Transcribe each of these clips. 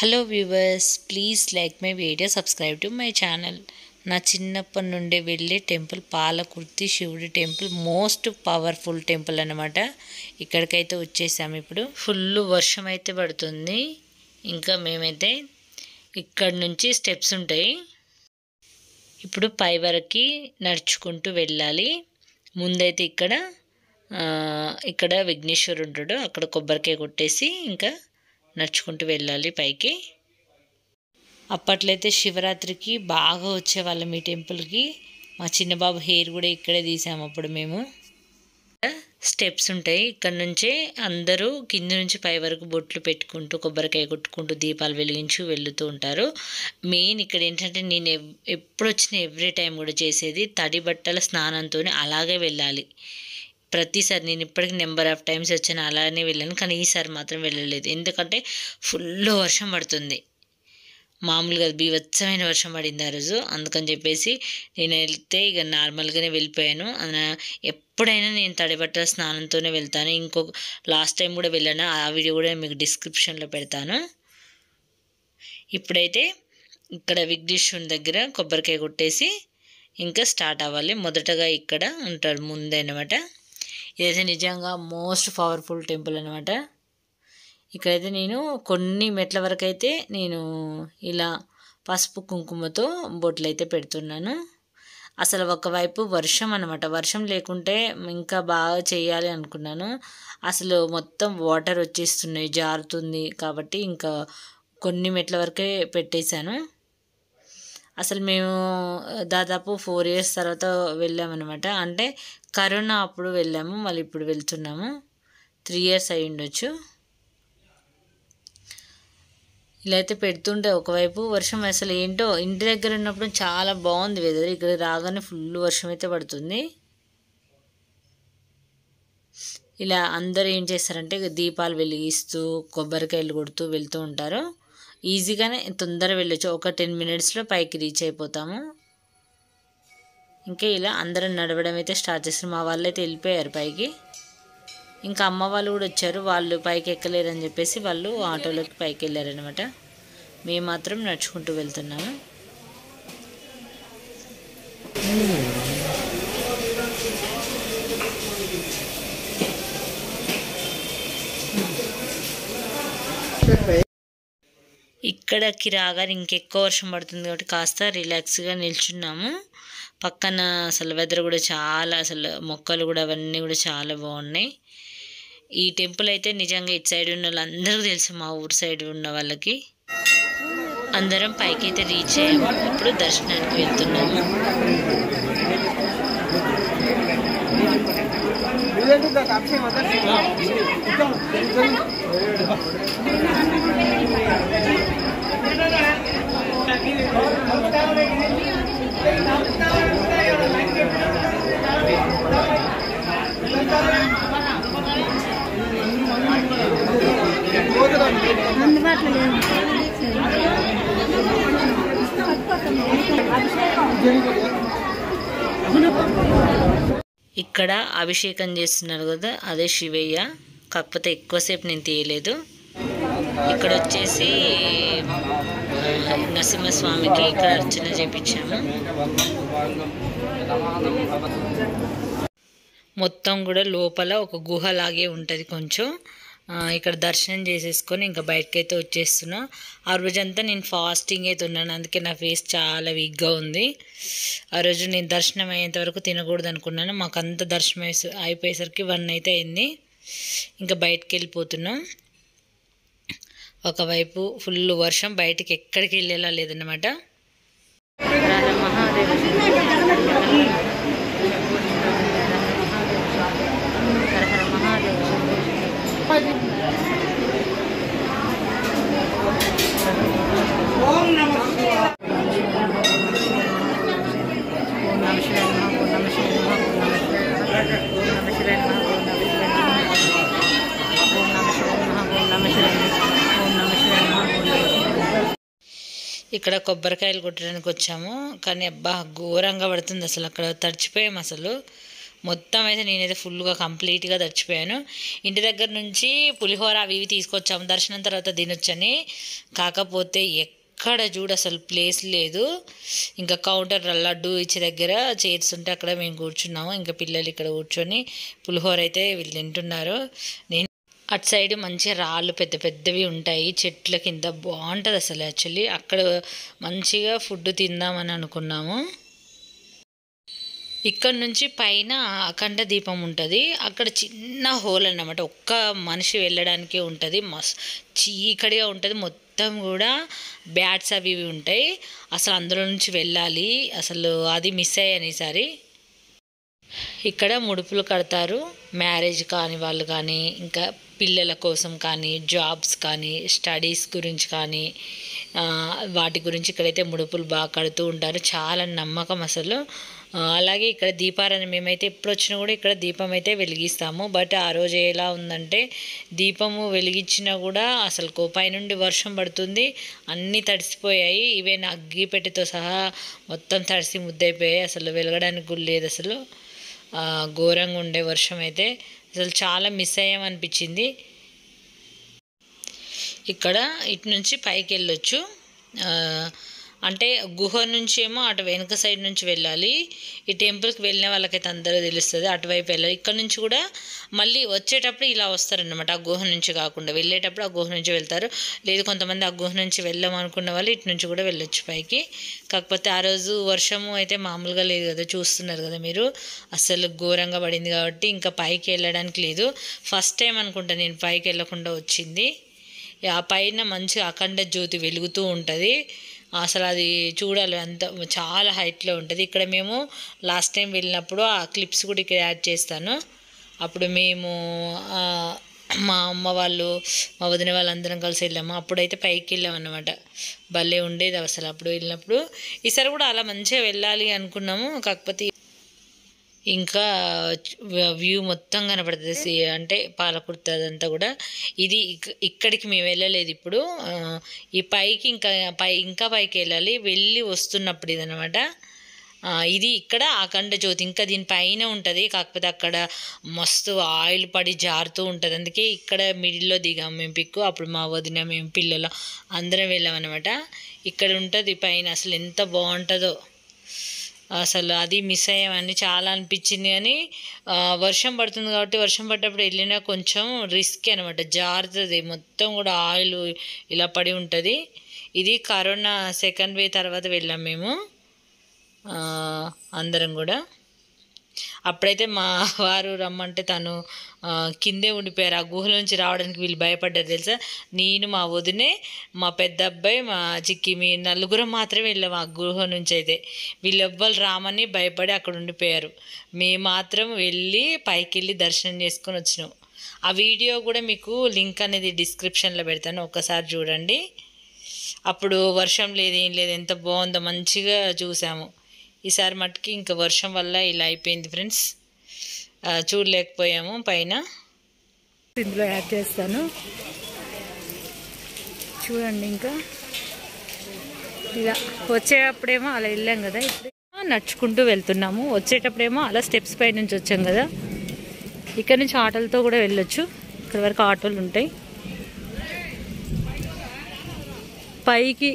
Hello viewers, please like my video, subscribe to my channel. నా చిన్నప్పటి నుండి వెళ్ళే టెంపుల్ పాలకుర్తి శివుడి టెంపుల్, మోస్ట్ పవర్ఫుల్ టెంపుల్ అన్నమాట. ఇక్కడికైతే వచ్చేసాము. ఇప్పుడు ఫుల్ వర్షం అయితే పడుతుంది. ఇంకా మేమైతే ఇక్కడ నుంచి స్టెప్స్ ఉంటాయి. ఇప్పుడు పై వరకు నడుచుకుంటూ వెళ్ళాలి. ముందైతే ఇక్కడ విఘ్నేశ్వరుడు ఉంటాడు. అక్కడ కొబ్బరికాయ కొట్టేసి ఇంకా నడుచుకుంటూ వెళ్ళాలి పైకి. అప్పట్లో అయితే శివరాత్రికి బాగా వచ్చేవాళ్ళం ఈ టెంపుల్కి. మా చిన్నబాబు హెయిర్ కూడా ఇక్కడే తీసాము అప్పుడు మేము. స్టెప్స్ ఉంటాయి. ఇక్కడ నుంచే అందరూ కింద నుంచి పై వరకు బొట్లు పెట్టుకుంటూ కొబ్బరికాయ కొట్టుకుంటూ దీపాలు వెలిగించు వెళ్తూ ఉంటారు. మెయిన్ ఇక్కడ ఏంటంటే నేను ఎప్పుడు వచ్చిన ఎవ్రీ టైం కూడా చేసేది తడి బట్టల స్నానంతో అలాగే వెళ్ళాలి. ప్రతిసారి నేను ఇప్పటికి నెంబర్ ఆఫ్ టైమ్స్ వచ్చాను, అలానే వెళ్ళాను. కానీ ఈసారి మాత్రం వెళ్ళలేదు. ఎందుకంటే ఫుల్ వర్షం పడుతుంది. మామూలుగా బీభత్సమైన వర్షం పడింది ఆ రోజు. అందుకని చెప్పేసి నేను వెళ్తే ఇక నార్మల్గానే వెళ్ళిపోయాను. ఎప్పుడైనా నేను తడిబట్టల స్నానంతోనే వెళ్తాను. లాస్ట్ టైం కూడా వెళ్ళాను. ఆ వీడియో కూడా మీకు డిస్క్రిప్షన్లో పెడతాను. ఇప్పుడైతే ఇక్కడ విఘ్నేశ్వరుని దగ్గర కొబ్బరికాయ కొట్టేసి ఇంకా స్టార్ట్ అవ్వాలి. మొదటగా ఇక్కడ ఉంటాడు ముందే అనమాట. ఇదైతే నిజంగా మోస్ట్ పవర్ఫుల్ టెంపుల్ అనమాట. ఇక్కడైతే నేను కొన్ని మెట్ల వరకు అయితే నేను ఇలా పసుపు కుంకుమతో బొట్లు అయితే పెడుతున్నాను. అసలు ఒకవైపు వర్షం అనమాట. వర్షం లేకుంటే ఇంకా బాగా చేయాలి అనుకున్నాను. అసలు మొత్తం వాటర్ వచ్చేస్తున్నాయి, జారుతుంది. కాబట్టి ఇంకా కొన్ని మెట్ల వరకే పెట్టేశాను. అసలు మేము దాదాపు 4 years తర్వాత వెళ్ళామన్నమాట. అంటే కరోనా అప్పుడు వెళ్ళాము, మళ్ళీ ఇప్పుడు వెళ్తున్నాము. 3 years అయి ఉండొచ్చు. ఇలా అయితే పెడుతుంటే ఒకవైపు వర్షం. అసలు ఏంటో ఇంటి దగ్గర ఉన్నప్పుడు చాలా బాగుంది వెదర్. ఇక్కడ రాగానే ఫుల్ వర్షం అయితే పడుతుంది. ఇలా అందరూ ఏం చేస్తారంటే దీపాలు వెలిగిస్తూ కొబ్బరికాయలు కొడుతూ వెళ్తూ ఉంటారు. ఈజీగానే తొందరగా వెళ్ళొచ్చు. ఒక 10 minutesలో పైకి రీచ్ అయిపోతాము. ఇంకా ఇలా అందరం నడవడం అయితే స్టార్ట్ చేస్తారు. మా వాళ్ళు అయితే వెళ్ళిపోయారు పైకి. ఇంకా అమ్మ వాళ్ళు కూడా వచ్చారు. వాళ్ళు పైకి ఎక్కలేరని చెప్పేసి వాళ్ళు ఆటోలోకి పైకి వెళ్ళారనమాట. మేము మాత్రం నడుచుకుంటూ వెళ్తున్నాము. ఇక్కడికి రాగానే ఇంకెక్కువ వర్షం పడుతుంది కాబట్టి కాస్త రిలాక్స్గా నిల్చున్నాము. పక్కన అసలు వెదర్ కూడా చాలా, అసలు మొక్కలు కూడా అవన్నీ కూడా చాలా బాగున్నాయి. ఈ టెంపుల్ అయితే నిజంగా ఇటు సైడ్ ఉన్న వాళ్ళందరికీ తెలుసు, మా ఊరు సైడ్ ఉన్న వాళ్ళకి. అందరం పైకి అయితే రీచ్ అయ్యాము. ఇప్పుడు దర్శనానికి వెళ్తున్నాము. ఇక్కడ అభిషేకం చేస్తున్నారు కదా, అదే శివయ్య. కాకపోతే ఎక్కువసేపు నేను తీయలేదు. ఇక్కడ వచ్చేసి నరసింహస్వామికి ఇక్కడ అర్చన చేయించాము. మొత్తం కూడా లోపల ఒక గుహలాగే ఉంటుంది కొంచెం. ఇక్కడ దర్శనం చేసేసుకొని ఇంకా బయటకైతే వచ్చేస్తున్నా. ఆ రోజంతా నేను ఫాస్టింగ్ అయితే ఉన్నాను. అందుకే నా ఫేస్ చాలా వీక్గా ఉంది. ఆ రోజు నేను దర్శనం అయ్యేంత వరకు తినకూడదు అనుకున్నాను. మాకు అంత దర్శనం అయిపోయేసరికి 1 అయితే అయింది. ఇంకా బయటకు వెళ్ళిపోతున్నాం. ఒకవైపు ఫుల్ వర్షం, బయటికి ఎక్కడికి వెళ్ళేలా లేదన్నమాట. ఇక్కడ కొబ్బరికాయలు కొట్టడానికి వచ్చాము. కానీ అబ్బా ఘోరంగా పడుతుంది. అసలు అక్కడ తడిచిపోయాము. అసలు మొత్తం అయితే నేనైతే ఫుల్గా కంప్లీట్గా తడిచిపోయాను. ఇంటి దగ్గర నుంచి పులిహోర అవి ఇవి తీసుకొచ్చాము దర్శనం తర్వాత తినొచ్చని. కాకపోతే ఎక్కడ చూడు అసలు ప్లేస్ లేదు. ఇంకా కౌంటర్ లడ్డు ఇచ్చే దగ్గర చైర్స్ ఉంటే అక్కడ మేము కూర్చున్నాము. ఇంకా పిల్లలు ఇక్కడ కూర్చొని పులిహోర అయితే వీళ్ళు తింటున్నారు. నేను అటు సైడ్ మంచిగా రాళ్ళు పెద్ద పెద్దవి ఉంటాయి చెట్ల కింద, బాగుంటుంది అసలు. యాక్చువల్లీ అక్కడ మంచిగా ఫుడ్ తిందామని అనుకున్నాము. ఇక్కడ నుంచి పైన అఖండ దీపం ఉంటుంది. అక్కడ చిన్న హోల్ అన్నమాట, ఒక్క మనిషి వెళ్ళడానికే ఉంటుంది. చీకటిగా ఉంటుంది మొత్తం కూడా, బ్యాట్స్ అవి ఇవి ఉంటాయి. అసలు అందులో నుంచి వెళ్ళాలి, అసలు అది మిస్ అయ్యాను ఈసారి. ఇక్కడ ముడుపులు కడతారు, మ్యారేజ్ కాని వాళ్ళు కానీ, ఇంకా పిల్లల కోసం కానీ, జాబ్స్ కానీ, స్టడీస్ గురించి కానీ, వాటి గురించి ఇక్కడైతే ముడుపులు బాగా కడుతూ ఉంటారు. చాలా నమ్మకం అసలు. అలాగే ఇక్కడ దీపారాధన మేమైతే ఎప్పుడు వచ్చినా కూడా ఇక్కడ దీపం అయితే వెలిగిస్తాము. బట్ ఆ రోజు ఎలా ఉందంటే దీపము వెలిగించినా కూడా అసలు పైనుండి వర్షం పడుతుంది, అన్నీ తడిసిపోయాయి. ఈవెన్ అగ్గిపెట్టెతో సహా మొత్తం తడిసి ముద్దయిపోయాయి. అసలు వెలగడానికి కూడా లేదు అసలు. ఘోరంగా ఉండే వర్షం అయితే అసలు చాలా మిస్ అయ్యామనిపించింది. ఇక్కడ ఇటు నుంచి పైకి వెళ్ళొచ్చు, అంటే గుహ నుంచి ఏమో అటు వెనుక సైడ్ నుంచి వెళ్ళాలి. ఈ టెంపుల్కి వెళ్ళిన వాళ్ళకైతే అందరూ తెలుస్తుంది అటువైపు వెళ్ళాలి. ఇక్కడ నుంచి కూడా మళ్ళీ వచ్చేటప్పుడు ఇలా వస్తారనమాట, ఆ గుహ నుంచి కాకుండా వెళ్ళేటప్పుడు ఆ గుహ నుంచి వెళ్తారు. లేదు కొంతమంది ఆ గుహ నుంచి వెళ్ళామనుకున్న వాళ్ళు ఇటు నుంచి కూడా వెళ్ళొచ్చు పైకి. కాకపోతే ఆ రోజు వర్షము అయితే మామూలుగా లేదు కదా, చూస్తున్నారు కదా మీరు, అసలు ఘోరంగా పడింది కాబట్టి ఇంకా పైకి వెళ్ళడానికి లేదు. ఫస్ట్ టైం అనుకుంటా నేను పైకి వెళ్ళకుండా వచ్చింది. ఆ పైన మంచిగా అఖండ జ్యోతి వెలుగుతూ ఉంటుంది, అసలు అది చూడాలి, అంత చాలా హైట్లో ఉంటుంది. ఇక్కడ మేము లాస్ట్ టైం వెళ్ళినప్పుడు ఆ క్లిప్స్ కూడా ఇక్కడ యాడ్ చేస్తాను. అప్పుడు మేము మా అమ్మ వాళ్ళు మా వదిన వాళ్ళందరం కలిసి వెళ్ళాము. అప్పుడైతే పైకి వెళ్ళామన్నమాట, భలే ఉండేది అసలు అప్పుడు వెళ్ళినప్పుడు. ఈసారి కూడా అలా మంచిగా వెళ్ళాలి అనుకున్నాము, కాకపోతే ఇంకా వ్యూ మొత్తం కనపడుతుంది, అంటే పాలకుర్తి అదంతా కూడా. ఇది ఇక్కడికి మేము వెళ్ళలేదు ఇప్పుడు, ఈ పైకి ఇంకా పైకి వెళ్ళాలి. వెళ్ళి వస్తున్నప్పుడు ఇదనమాట, ఇది ఇక్కడ అఖండ జ్యోతి ఇంకా దీనిపైన ఉంటుంది. కాకపోతే అక్కడ మస్తు ఆయిల్ పడి జారుతూ ఉంటుంది, అందుకే ఇక్కడ మిడిల్లో దిగాము మేము పిక్కు. అప్పుడు మా వదిన మేము పిల్లలు అందరం వెళ్ళామన్నమాట. ఇక్కడ ఉంటుంది పైన, అసలు ఎంత బాగుంటుందో అసలు. అది మిస్ అయ్యామని చాలా అనిపించింది. కానీ వర్షం పడుతుంది కాబట్టి వర్షం పడ్డప్పుడు వెళ్ళినా కొంచెం రిస్క్ అనమాట, జారుతుంది మొత్తం కూడా, ఆయిల్ ఇలా పడి ఉంటుంది. ఇది కరోనా సెకండ్ వేవ్ తర్వాత వెళ్ళాం మేము అందరం కూడా. అప్పుడైతే మా వారు రమ్మంటే తను కిందే ఉండిపోయారు, ఆ గుహలోంచి రావడానికి వీళ్ళు భయపడ్డారు తెలుసా. నేను మా వదినే మా పెద్ద అబ్బాయి మా చిక్కి మీ నలుగురం మాత్రమే వెళ్ళాము ఆ గుహ నుంచి. అయితే వీళ్ళు ఎవ్వరు రామని భయపడి అక్కడ ఉండిపోయారు. మేము మాత్రం వెళ్ళి పైకి వెళ్ళి దర్శనం చేసుకొని వచ్చినాం. ఆ వీడియో కూడా మీకు లింక్ అనేది డిస్క్రిప్షన్లో పెడతాను, ఒక్కసారి చూడండి. అప్పుడు వర్షం లేదు ఏం లేదు, ఎంత బాగుందో మంచిగా చూసాము. ఈసారి మట్టుకి ఇంకా వర్షం వల్ల ఇలా అయిపోయింది ఫ్రెండ్స్, చూడలేకపోయాము. పైన ఇందులో యాడ్ చేస్తాను చూడండి. ఇంకా ఇలా వచ్చేటప్పుడేమో అలా వెళ్ళాం కదా, ఇప్పుడు నడుచుకుంటూ వెళ్తున్నాము. వచ్చేటప్పుడేమో అలా స్టెప్స్ పై నుంచి వచ్చాం కదా. ఇక్కడ నుంచి ఆటోలతో కూడా వెళ్ళొచ్చు, ఇక్కడ వరకు ఆటోలు ఉంటాయి. పైకి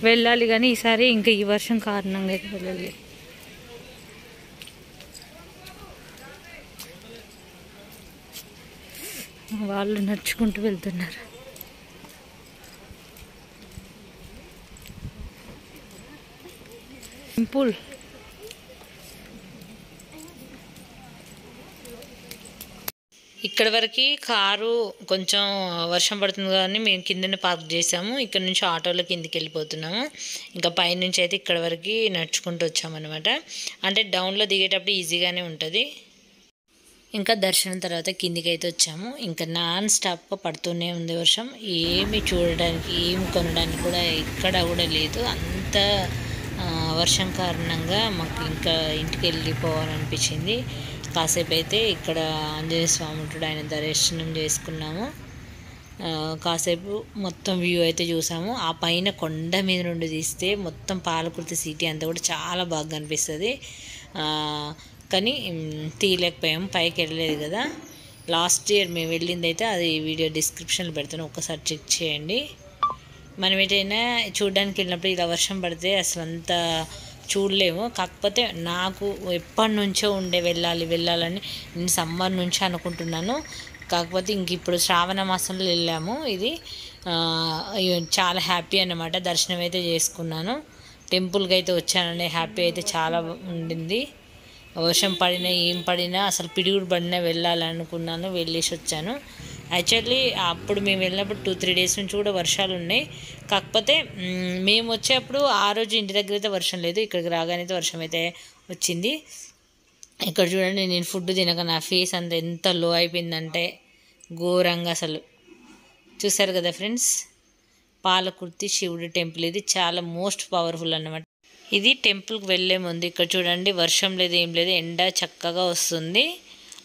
వెళ్ళాలి కానీ ఈసారి ఇంకా ఈ వర్షం కారణంగా అయితే వెళ్ళాలి. వాళ్ళు నడుచుకుంటూ వెళ్తున్నారు. టెంపుల్ ఇక్కడ వరకు కారు కొంచెం వర్షం పడుతుంది కానీ మేము కిందనే పార్క్ చేసాము. ఇక్కడ నుంచి ఆటోలో కిందికి వెళ్ళిపోతున్నాము. ఇంకా పైనుంచి అయితే ఇక్కడ వరకు నడుచుకుంటూ వచ్చామన్నమాట. అంటే డౌన్లో దిగేటప్పుడు ఈజీగానే ఉంటుంది. ఇంకా దర్శనం తర్వాత కిందికి అయితే వచ్చాము. ఇంకా నాన్ స్టాప్గా పడుతూనే ఉంది వర్షం. ఏమి చూడడానికి ఏమి కొనడానికి కూడా ఎక్కడ కూడా లేదు, అంత వర్షం కారణంగా మాకు ఇంకా ఇంటికి వెళ్ళిపోవాలనిపించింది. కాసేపు అయితే ఇక్కడ ఆంజనేయ స్వామి ఉంటాడు, ఆయన దర్శనం చేసుకున్నాము. కాసేపు మొత్తం వ్యూ అయితే చూసాము. ఆ పైన కొండ మీద నుండి తీస్తే మొత్తం పాలకుర్తి సిటీ అంతా కూడా చాలా బాగా కనిపిస్తుంది. కానీ తీయలేకపోయాం, పైకి వెళ్ళలేదు కదా. లాస్ట్ ఇయర్ మేము వెళ్ళింది అయితే అది వీడియో డిస్క్రిప్షన్లో పెడతాను, ఒక్కసారి చెక్ చేయండి. మనం ఏదైనా చూడడానికి వెళ్ళినప్పుడు ఇలా వర్షం పడితే అసలు అంత చూడలేము. కాకపోతే నాకు ఎప్పటి నుంచో ఉండే వెళ్ళాలని నేను సమ్మర్ నుంచి అనుకుంటున్నాను. కాకపోతే ఇంక ఇప్పుడు శ్రావణ మాసంలో వెళ్ళాము. ఇది చాలా హ్యాపీ అన్నమాట. దర్శనం అయితే చేసుకున్నాను, టెంపుల్కి అయితే వచ్చానండి. హ్యాపీ అయితే చాలా ఉండింది. వర్షం పడినా ఏం పడినా అసలు పిడుగుడు పడినా వెళ్ళాలనుకున్నాను, వెళ్ళేసి వచ్చాను. యాక్చువల్లీ అప్పుడు మేము వెళ్ళినప్పుడు 2-3 డేస్ నుంచి కూడా వర్షాలు ఉన్నాయి. కాకపోతే మేము వచ్చేప్పుడు ఆ రోజు ఇంటి దగ్గర అయితే వర్షం లేదు, ఇక్కడికి రాగానే అయితే వర్షం అయితే వచ్చింది. ఇక్కడ చూడండి, నేను ఫుడ్ తినక నా ఫేస్ అంతా ఎంత లో అయిపోయిందంటే ఘోరంగా అసలు. చూసారు కదా ఫ్రెండ్స్, పాలకుర్తి శివుడి టెంపుల్ ఇది చాలా మోస్ట్ పవర్ఫుల్ అన్నమాట. ఇది టెంపుల్కి వెళ్ళే ముందు ఇక్కడ చూడండి, వర్షం లేదు ఏం లేదు, ఎండ చక్కగా వస్తుంది.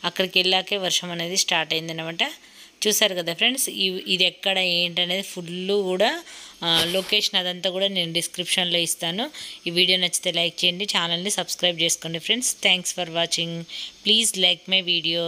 అక్కడికి వెళ్ళాకే వర్షం అనేది స్టార్ట్ అయిందనమాట. చూసారు కదా ఫ్రెండ్స్, ఇది ఎక్కడ ఏంటనేది ఫుల్ కూడా లొకేషన్ అదంతా కూడా నేను డిస్క్రిప్షన్లో ఇస్తాను. ఈ వీడియో నచ్చితే లైక్ చేయండి, ఛానల్ని సబ్స్క్రైబ్ చేసుకోండి friends. Thanks for watching. Please like my video.